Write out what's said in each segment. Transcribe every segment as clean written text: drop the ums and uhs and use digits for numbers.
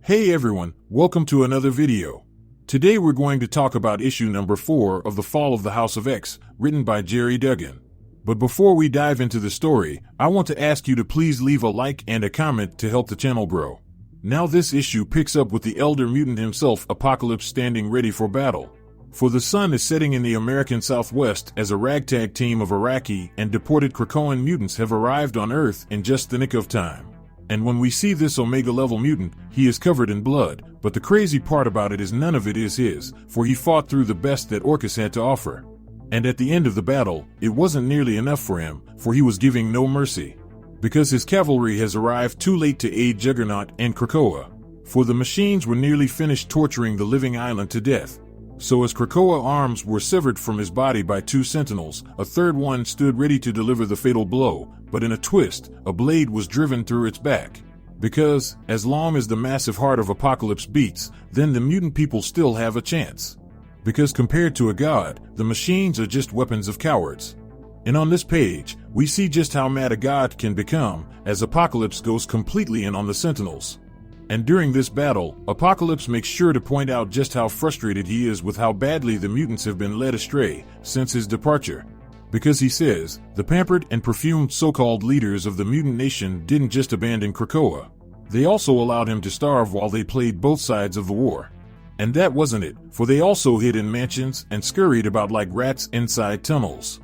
Hey everyone, welcome to another video. Today we're going to talk about issue number 4 of The Fall of the House of X, written by Jerry Duggan. But before we dive into the story, I want to ask you to please leave a like and a comment to help the channel grow. Now this issue picks up with the elder mutant himself, Apocalypse, standing ready for battle. For the sun is setting in the American Southwest as a ragtag team of Iraqi and deported Krakoan mutants have arrived on Earth in just the nick of time. And when we see this Omega-level mutant, he is covered in blood, but the crazy part about it is none of it is his, for he fought through the best that Orchis had to offer. And at the end of the battle, it wasn't nearly enough for him, for he was giving no mercy. Because his cavalry has arrived too late to aid Juggernaut and Krakoa. For the machines were nearly finished torturing the living island to death. So as Krakoa arms were severed from his body by 2 sentinels, a third one stood ready to deliver the fatal blow, but in a twist, a blade was driven through its back. Because, as long as the massive heart of Apocalypse beats, then the mutant people still have a chance. Because compared to a god, the machines are just weapons of cowards. And on this page, we see just how mad a god can become, as Apocalypse goes completely in on the sentinels. And during this battle, Apocalypse makes sure to point out just how frustrated he is with how badly the mutants have been led astray since his departure. Because he says, the pampered and perfumed so-called leaders of the mutant nation didn't just abandon Krakoa. They also allowed him to starve while they played both sides of the war. And that wasn't it, for they also hid in mansions and scurried about like rats inside tunnels.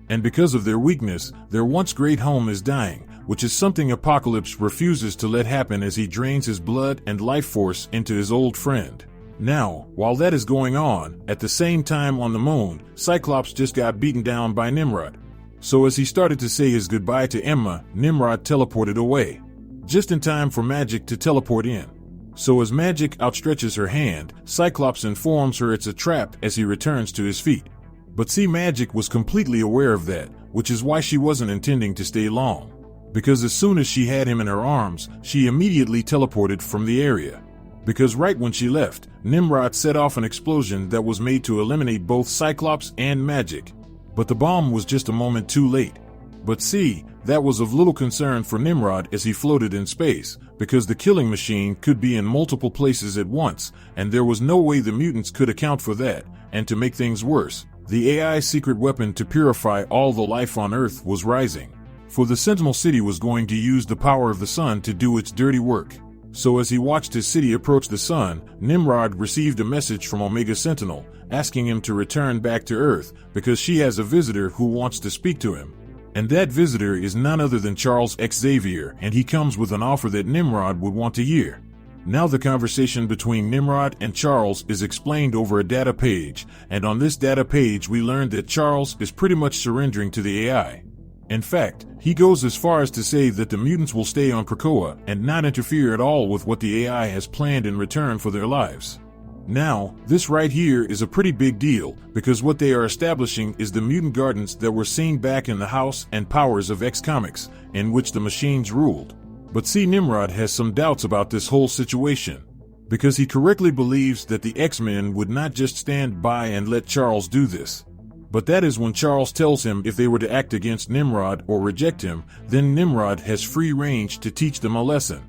And because of their weakness, their once great home is dying, which is something Apocalypse refuses to let happen as he drains his blood and life force into his old friend. Now, while that is going on, at the same time on the moon, Cyclops just got beaten down by Nimrod. So as he started to say his goodbye to Emma, Nimrod teleported away. Just in time for Magic to teleport in. So as Magic outstretches her hand, Cyclops informs her it's a trap as he returns to his feet. But see, Magic was completely aware of that, which is why she wasn't intending to stay long. Because as soon as she had him in her arms, she immediately teleported from the area. Because right when she left, Nimrod set off an explosion that was made to eliminate both Cyclops and Magic. But the bomb was just a moment too late. But see, that was of little concern for Nimrod as he floated in space, because the killing machine could be in multiple places at once, and there was no way the mutants could account for that, and to make things worse, the AI's secret weapon to purify all the life on Earth was rising. For the Sentinel city was going to use the power of the sun to do its dirty work. So as he watched his city approach the sun, Nimrod received a message from Omega Sentinel, asking him to return back to Earth, because she has a visitor who wants to speak to him. And that visitor is none other than Charles Xavier, and he comes with an offer that Nimrod would want to hear. Now the conversation between Nimrod and Charles is explained over a data page, and on this data page we learn that Charles is pretty much surrendering to the AI. In fact, he goes as far as to say that the mutants will stay on Krakoa and not interfere at all with what the AI has planned in return for their lives. Now, this right here is a pretty big deal, because what they are establishing is the mutant gardens that were seen back in the House and Powers of X comics, in which the machines ruled. But see, Nimrod has some doubts about this whole situation, because he correctly believes that the X-Men would not just stand by and let Charles do this. But that is when Charles tells him if they were to act against Nimrod or reject him, then Nimrod has free range to teach them a lesson.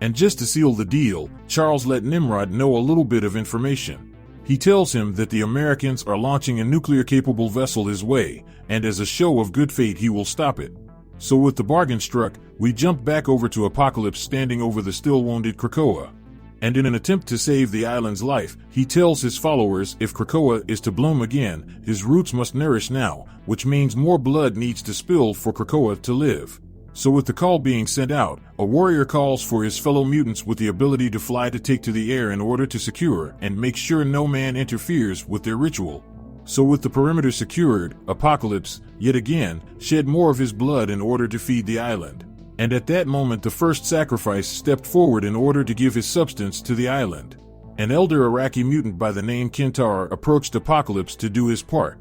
And just to seal the deal, Charles let Nimrod know a little bit of information. He tells him that the Americans are launching a nuclear-capable vessel his way, and as a show of good faith he will stop it. So with the bargain struck, we jump back over to Apocalypse standing over the still-wounded Krakoa. And in an attempt to save the island's life, he tells his followers if Krakoa is to bloom again, his roots must nourish now, which means more blood needs to spill for Krakoa to live. So with the call being sent out, a warrior calls for his fellow mutants with the ability to fly to take to the air in order to secure and make sure no man interferes with their ritual. So with the perimeter secured, Apocalypse, yet again, shed more of his blood in order to feed the island. And at that moment the first sacrifice stepped forward in order to give his substance to the island. An elder Iraqi mutant by the name Kentar approached Apocalypse to do his part.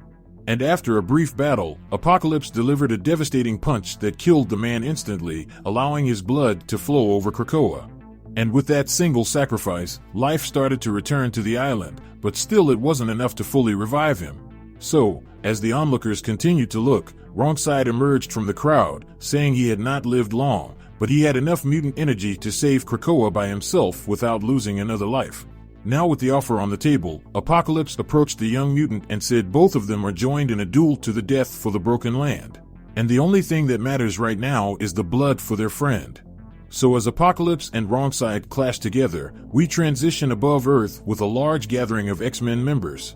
And after a brief battle, Apocalypse delivered a devastating punch that killed the man instantly, allowing his blood to flow over Krakoa. And with that single sacrifice, life started to return to the island, but still it wasn't enough to fully revive him. So, as the onlookers continued to look, Wrongside emerged from the crowd, saying he had not lived long, but he had enough mutant energy to save Krakoa by himself without losing another life. Now with the offer on the table, Apocalypse approached the young mutant and said both of them are joined in a duel to the death for the broken land. And the only thing that matters right now is the blood for their friend. So as Apocalypse and Wrongside clash together, we transition above Earth with a large gathering of X-Men members.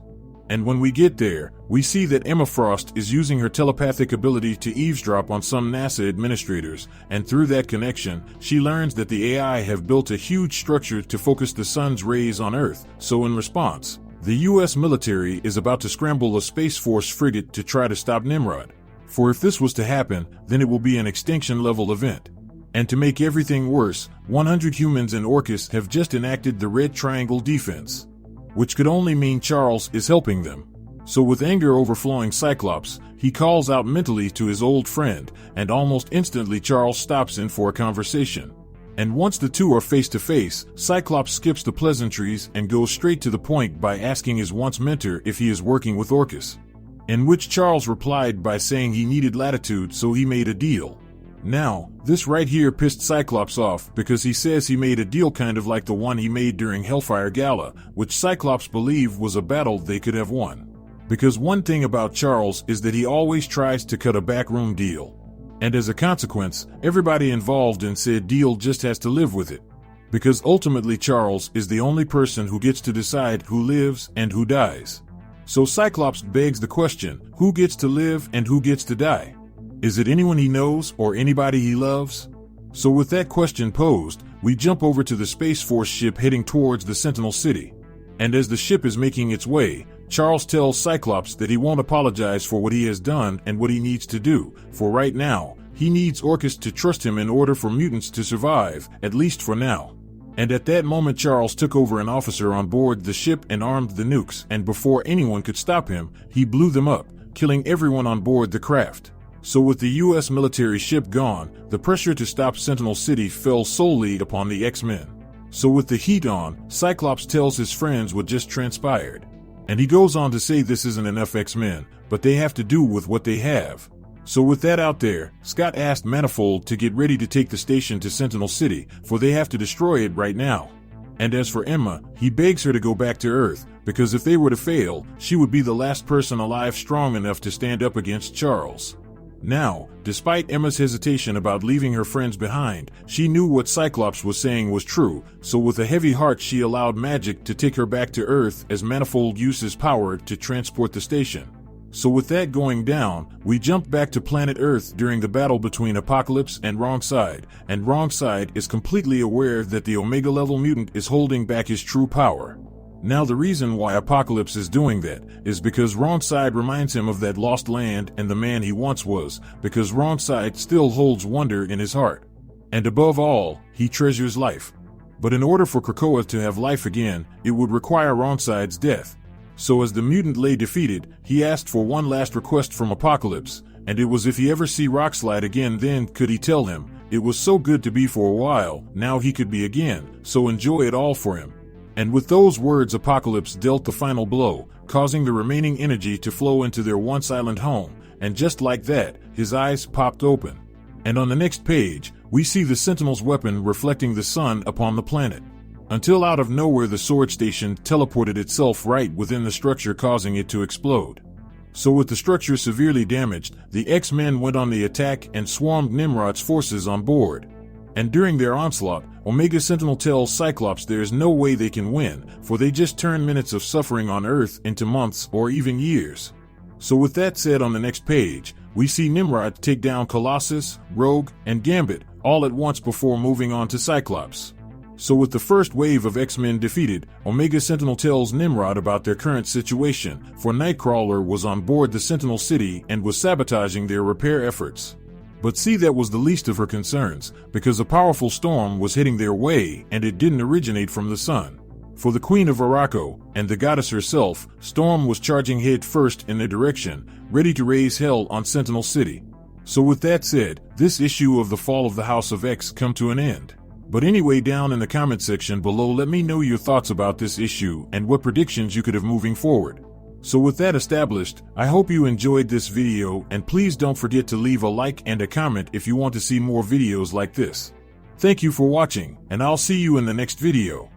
And when we get there, we see that Emma Frost is using her telepathic ability to eavesdrop on some NASA administrators, and through that connection, she learns that the AI have built a huge structure to focus the sun's rays on Earth. So in response, the US military is about to scramble a Space Force frigate to try to stop Nimrod. For if this was to happen, then it will be an extinction-level event. And to make everything worse, 100 humans and Orchis have just enacted the Red Triangle defense, which could only mean Charles is helping them. So with anger overflowing Cyclops, he calls out mentally to his old friend, and almost instantly Charles stops in for a conversation. And once the two are face to face, Cyclops skips the pleasantries and goes straight to the point by asking his once mentor if he is working with Orchis. In which Charles replied by saying he needed latitude, so he made a deal. Now, this right here pissed Cyclops off because he says he made a deal kind of like the one he made during Hellfire Gala, which Cyclops believed was a battle they could have won. Because one thing about Charles is that he always tries to cut a backroom deal. And as a consequence, everybody involved in said deal just has to live with it. Because ultimately Charles is the only person who gets to decide who lives and who dies. So Cyclops begs the question, who gets to live and who gets to die? Is it anyone he knows or anybody he loves? So with that question posed, we jump over to the Space Force ship heading towards the Sentinel city. And as the ship is making its way, Charles tells Cyclops that he won't apologize for what he has done and what he needs to do, for right now, he needs Orchis to trust him in order for mutants to survive, at least for now. And at that moment Charles took over an officer on board the ship and armed the nukes, and before anyone could stop him, he blew them up, killing everyone on board the craft. So with the US military ship gone, the pressure to stop Sentinel City fell solely upon the X-Men. So with the heat on, Cyclops tells his friends what just transpired. And he goes on to say this isn't enough X-Men, but they have to do with what they have. So with that out there, Scott asked Manifold to get ready to take the station to Sentinel City, for they have to destroy it right now. And as for Emma, he begs her to go back to Earth, because if they were to fail, she would be the last person alive strong enough to stand up against Charles. Now, despite Emma's hesitation about leaving her friends behind, she knew what Cyclops was saying was true, so with a heavy heart she allowed magic to take her back to Earth as Manifold uses power to transport the station. So with that going down, we jump back to planet Earth during the battle between Apocalypse and Wrongside, and Wrongside is completely aware that the Omega-level mutant is holding back his true power. Now the reason why Apocalypse is doing that is because Wrongside reminds him of that lost land and the man he once was, because Wrongside still holds wonder in his heart. And above all, he treasures life. But in order for Krakoa to have life again, it would require Wrongside's death. So as the mutant lay defeated, he asked for one last request from Apocalypse, and it was if he ever see Rockslide again then could he tell him, it was so good to be for a while, now he could be again, so enjoy it all for him. And with those words Apocalypse dealt the final blow, causing the remaining energy to flow into their once island home, and just like that, his eyes popped open. And on the next page, we see the Sentinel's weapon reflecting the sun upon the planet. Until out of nowhere the sword station teleported itself right within the structure, causing it to explode. So with the structure severely damaged, the X-Men went on the attack and swarmed Nimrod's forces on board. And during their onslaught, Omega Sentinel tells Cyclops there is no way they can win, for they just turn minutes of suffering on Earth into months or even years. So with that said, on the next page, we see Nimrod take down Colossus, Rogue, and Gambit all at once before moving on to Cyclops. So with the first wave of X-Men defeated, Omega Sentinel tells Nimrod about their current situation, for Nightcrawler was on board the Sentinel City and was sabotaging their repair efforts. But see, that was the least of her concerns, because a powerful storm was heading their way and it didn't originate from the sun. For the Queen of Araco, and the goddess herself, Storm was charging head first in their direction, ready to raise hell on Sentinel City. So with that said, this issue of the Fall of the House of X come to an end. But anyway, down in the comment section below let me know your thoughts about this issue and what predictions you could have moving forward. So with that established, I hope you enjoyed this video, and please don't forget to leave a like and a comment if you want to see more videos like this. Thank you for watching, and I'll see you in the next video.